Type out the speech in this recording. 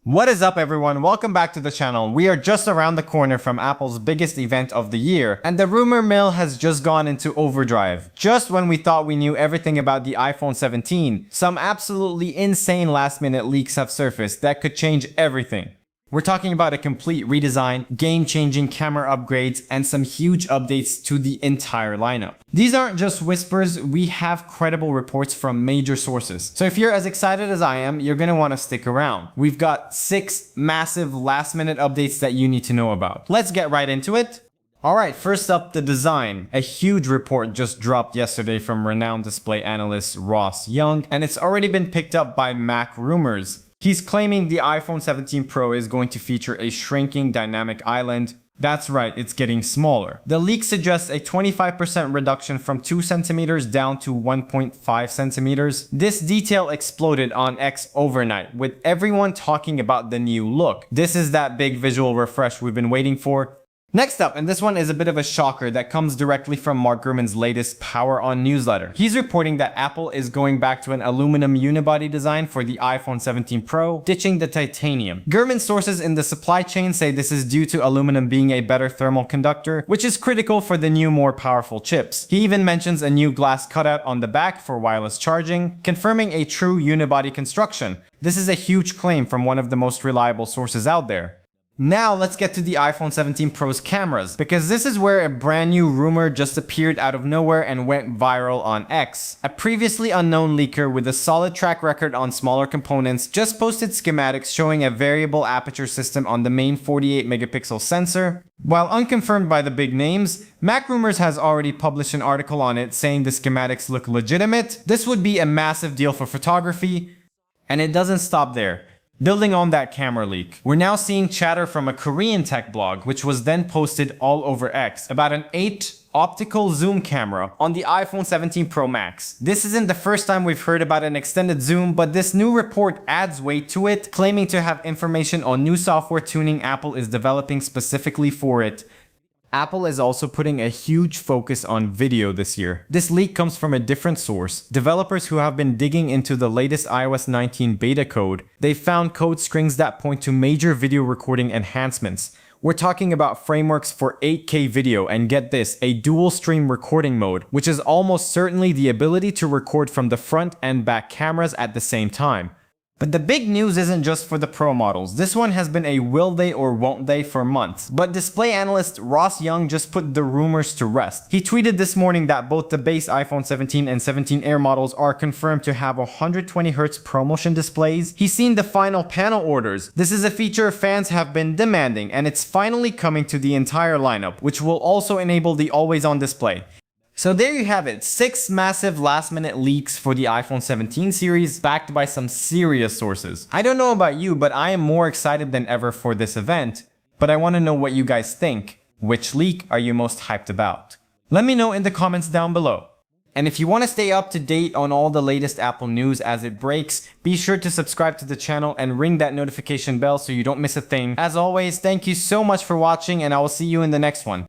What is up everyone, welcome back to the channel. We are just around the corner from Apple's biggest event of the year, and the rumor mill has just gone into overdrive. Just when we thought we knew everything about the iPhone 17, some absolutely insane last-minute leaks have surfaced that could change everything. We're talking about a complete redesign, game-changing camera upgrades, and some huge updates to the entire lineup. These aren't just whispers, we have credible reports from major sources. So if you're as excited as I am, you're gonna want to stick around. We've got 6 massive last-minute updates that you need to know about. Let's get right into it. Alright, first up, the design. A huge report just dropped yesterday from renowned display analyst Ross Young, and it's already been picked up by Mac Rumors. He's claiming the iPhone 17 Pro is going to feature a shrinking dynamic island. That's right, it's getting smaller. The leak suggests a 25% reduction from 2 centimeters down to 1.5 centimeters. This detail exploded on X overnight, with everyone talking about the new look. This is that big visual refresh we've been waiting for. Next up, and this one is a bit of a shocker that comes directly from Mark Gurman's latest Power On newsletter. He's reporting that Apple is going back to an aluminum unibody design for the iPhone 17 Pro, ditching the titanium. Gurman's sources in the supply chain say this is due to aluminum being a better thermal conductor, which is critical for the new, more powerful chips. He even mentions a new glass cutout on the back for wireless charging, confirming a true unibody construction. This is a huge claim from one of the most reliable sources out there. Now let's get to the iPhone 17 Pro's cameras, because this is where a brand new rumor just appeared out of nowhere and went viral on X. A previously unknown leaker with a solid track record on smaller components just posted schematics showing a variable aperture system on the main 48 megapixel sensor. While unconfirmed by the big names, Mac Rumors has already published an article on it saying the schematics look legitimate. This would be a massive deal for photography, and it doesn't stop there. Building on that camera leak, we're now seeing chatter from a Korean tech blog, which was then posted all over X, about an 8 optical zoom camera on the iPhone 17 Pro Max. This isn't the first time we've heard about an extended zoom, but this new report adds weight to it, claiming to have information on new software tuning Apple is developing specifically for it. Apple is also putting a huge focus on video this year. This leak comes from a different source. Developers who have been digging into the latest iOS 19 beta code, they found code strings that point to major video recording enhancements. We're talking about frameworks for 8K video, and get this, a dual stream recording mode, which is almost certainly the ability to record from the front and back cameras at the same time. But the big news isn't just for the Pro models. This one has been a will they or won't they for months. But display analyst Ross Young just put the rumors to rest. He tweeted this morning that both the base iPhone 17 and 17 Air models are confirmed to have 120Hz ProMotion displays. He's seen the final panel orders. This is a feature fans have been demanding, and it's finally coming to the entire lineup, which will also enable the always-on display. So there you have it, 6 massive last-minute leaks for the iPhone 17 series, backed by some serious sources. I don't know about you, but I am more excited than ever for this event, but I want to know what you guys think. Which leak are you most hyped about? Let me know in the comments down below. And if you want to stay up to date on all the latest Apple news as it breaks, be sure to subscribe to the channel and ring that notification bell so you don't miss a thing. As always, thank you so much for watching, and I will see you in the next one.